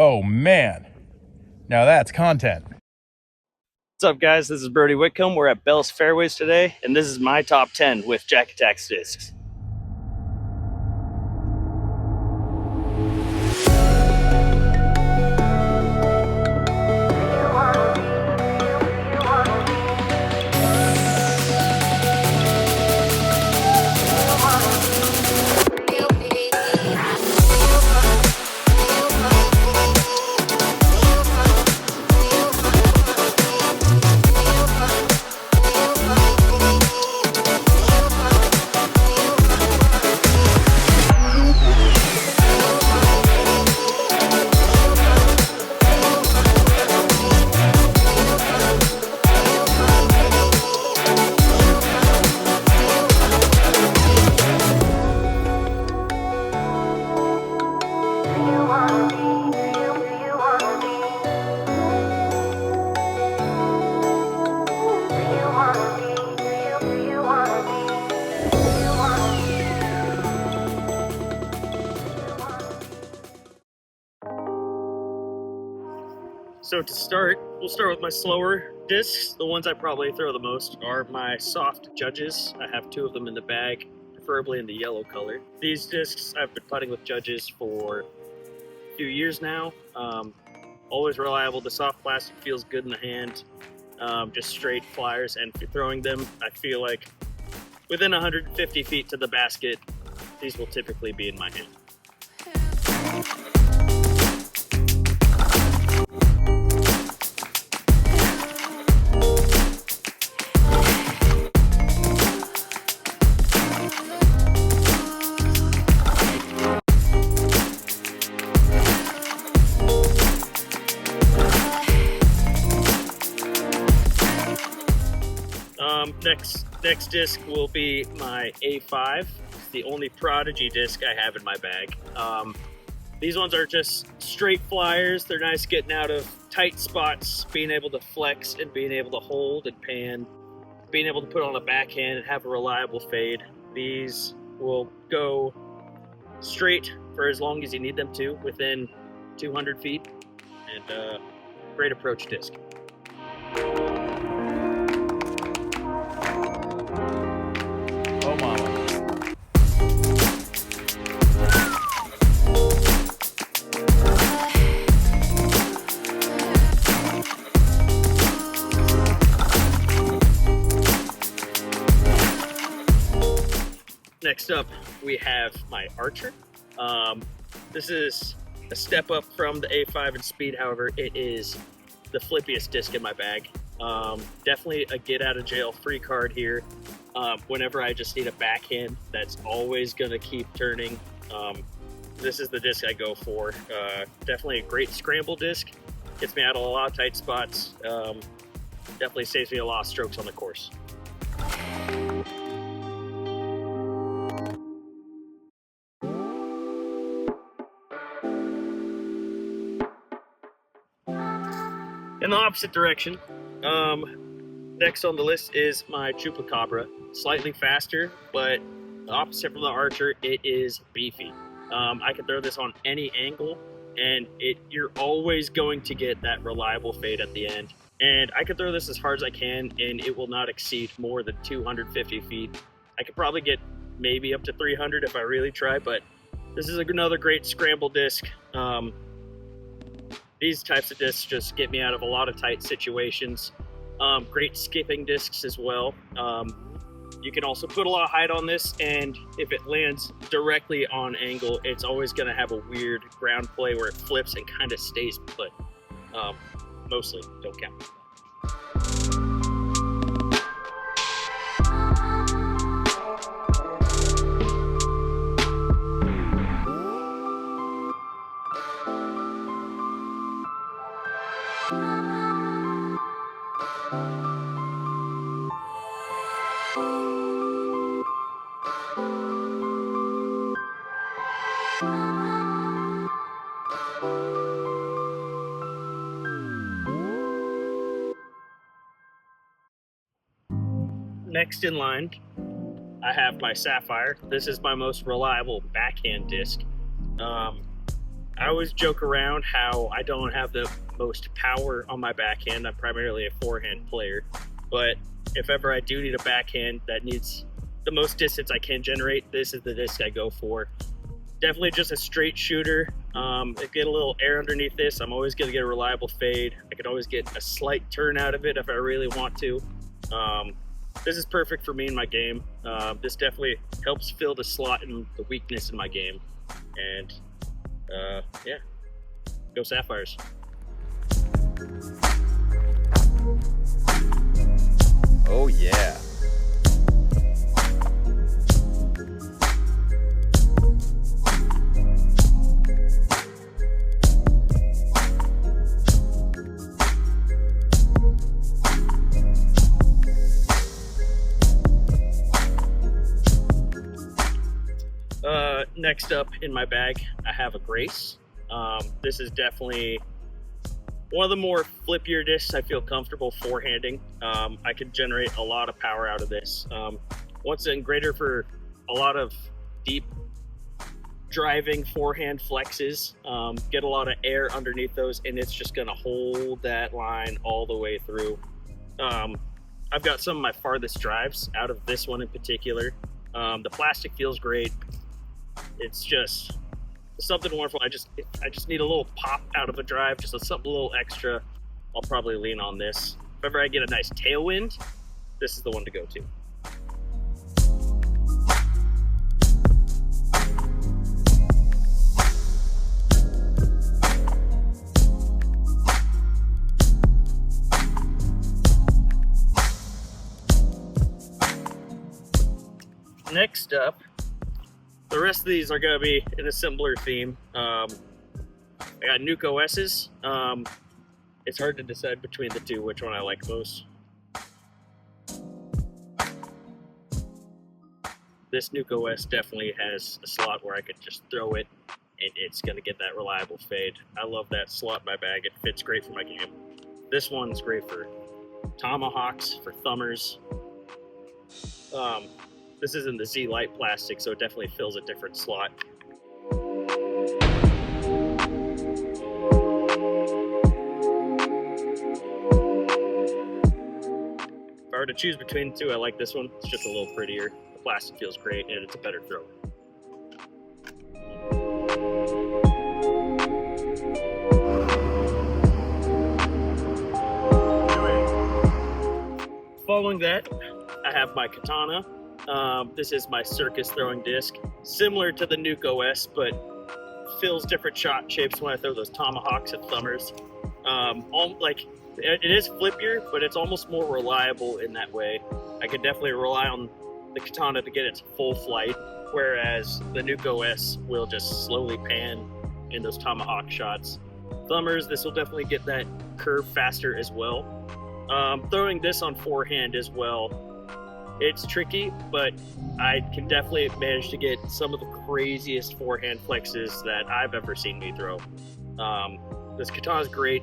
Oh man, now that's content. What's up, guys? This is Brodie Whitcomb. We're at Bell's Fairways today, and this is my top 10 with Jack Attack's discs. So to start, we'll start with my slower discs. The ones I probably throw the most are my soft Judges. I have 2 of them in the bag, preferably in the yellow color. These discs, I've been putting with Judges for a few years now. Always reliable. The soft plastic feels good in the hand. Just straight flyers, and if you're throwing them, I feel like within 150 feet to the basket, these will typically be in my hand. Next disc will be my A5. It's the only Prodigy disc I have in my bag. These ones are just straight flyers. They're nice getting out of tight spots, being able to flex and being able to hold and pan, being able to put on a backhand and have a reliable fade. These will go straight for as long as you need them to, within 200 feet, and great approach disc. Oh mama. Next up, we have my Archer. This is a step up from the A5 in speed. However, it is the flippiest disc in my bag. Definitely a get out of jail free card here. Whenever I just need a backhand that's always going to keep turning, this is the disc I go for. Definitely a great scramble disc. Gets me out of a lot of tight spots. Definitely saves me a lot of strokes on the course. In the opposite direction, next on the list is my Chupacabra. Slightly faster, but the opposite from the Archer, it is beefy. I can throw this on any angle, and you're always going to get that reliable fade at the end. And I can throw this as hard as I can, and it will not exceed more than 250 feet. I could probably get maybe up to 300 if I really try, but this is another great scramble disc. These types of discs just get me out of a lot of tight situations. Great skipping discs as well. You can also put a lot of height on this, and if it lands directly on angle, it's always going to have a weird ground play where it flips and kind of stays put. Mostly, don't count. Next in line, I have my Sapphire. This is my most reliable backhand disc. I I always joke around how I don't have the most power on my backhand. I'm primarily a forehand player, but if ever I do need a backhand that needs the most distance I can generate, this is the disc I go for. Definitely just a straight shooter. Get a little air underneath this, I'm always gonna get a reliable fade. I can always get a slight turn out of it if I really want to. This is perfect for me in my game. This definitely helps fill the slot and the weakness in my game. And yeah, go Sapphires. Oh yeah. Next up in my bag, I have a Grace. This is definitely one of the more flippier discs I feel comfortable forehanding. I can generate a lot of power out of this. Once again, greater for a lot of deep driving forehand flexes. Get a lot of air underneath those, and it's just gonna hold that line all the way through. I've got some of my farthest drives out of this one in particular. The plastic feels great. It's just something wonderful. I just need a little pop out of a drive, just something a little extra. I'll probably lean on this. If ever I get a nice tailwind, this is the one to go to. Next up, the rest of these are going to be in a similar theme. I got Nuke OS's. It's hard to decide between the two which one I like most. This Nuke OS definitely has a slot where I could just throw it and it's going to get that reliable fade. I love that slot in my bag. It fits great for my game. This one's great for tomahawks, for thumbers. This is in the Z Light plastic, so it definitely fills a different slot. If I were to choose between the two, I like this one. It's just a little prettier. The plastic feels great, and it's a better throw. Following that, I have my Katana. This is my circus throwing disc, similar to the Nuke OS, but fills different shot shapes when I throw those tomahawks and thumbers. It is flippier, but it's almost more reliable in that way. I can definitely rely on the Katana to get its full flight, whereas the Nuke OS will just slowly pan in those tomahawk shots. Thumbers, this will definitely get that curve faster as well. Throwing this on forehand as well, it's tricky, but I can definitely manage to get some of the craziest forehand flexes that I've ever seen me throw. This Katana is great.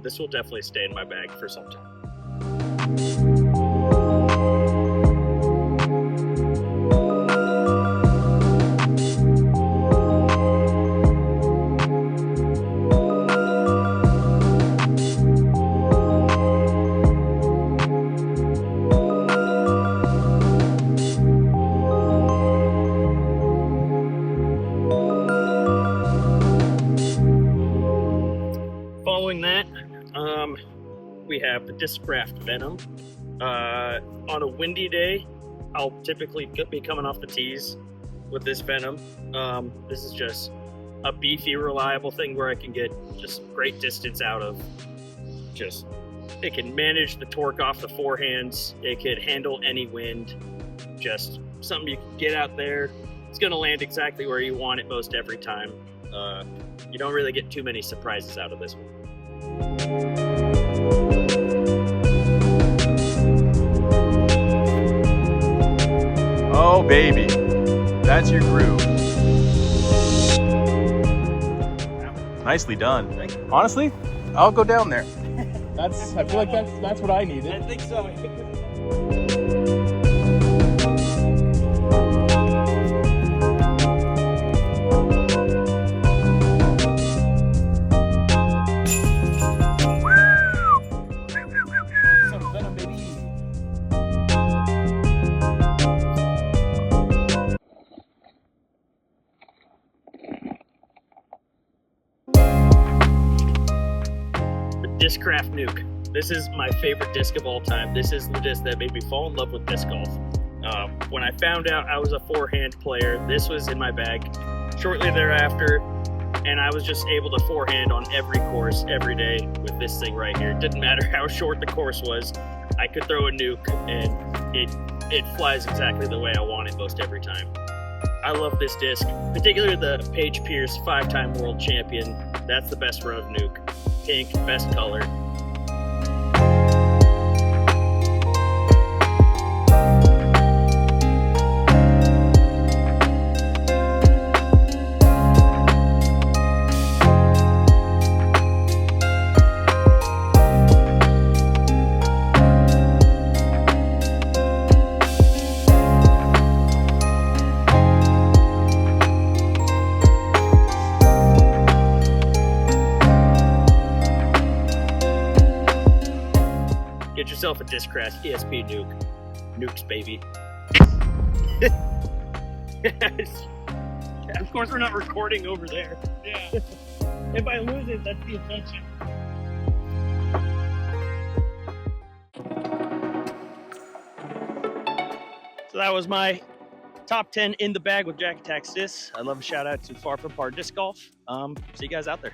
This will definitely stay in my bag for some time. Following that, we have the Discraft Venom. On a windy day, I'll typically be coming off the tees with this Venom. This is just a beefy, reliable thing where I can get just great distance out of. It can manage the torque off the forehands. It could handle any wind. Just something you can get out there. It's going to land exactly where you want it most every time. You don't really get too many surprises out of this one. Oh baby, that's your groove. Nicely done. Honestly, I'll go down there. I feel like that's what I needed. I think so. Discraft Nuke. This is my favorite disc of all time. This is the disc that made me fall in love with disc golf. When I found out I was a forehand player, this was in my bag. Shortly thereafter, and I was just able to forehand on every course every day with this thing right here. It didn't matter how short the course was. I could throw a nuke and it flies exactly the way I want it most every time. I love this disc, particularly the Paige Pierce 5-time world champion. That's the best run of nuke. Pink, best color. Get yourself a Discraft ESP nuke. Nukes, baby. Of course, we're not recording over there. Yeah. If I lose it, that's the intention. So that was my top 10 in the bag with Jack Attack Discs. I'd love a shout out to Far From Par Disc Golf. See you guys out there.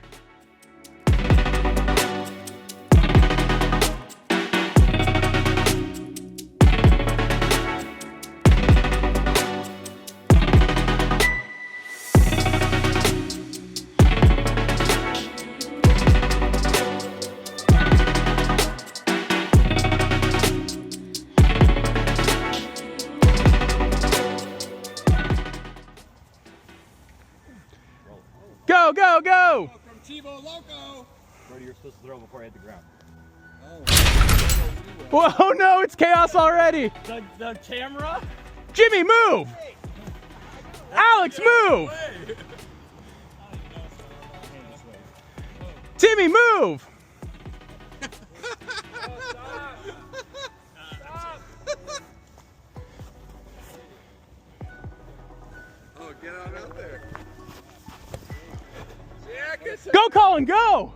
Go, go, go! From Chivo Loco. Brodie, you're supposed to throw before I hit the ground. Oh. Whoa, no, it's chaos already. The camera? Jimmy, move! Alex, move! Timmy, move! Oh, get on out there. Go, Colin, go!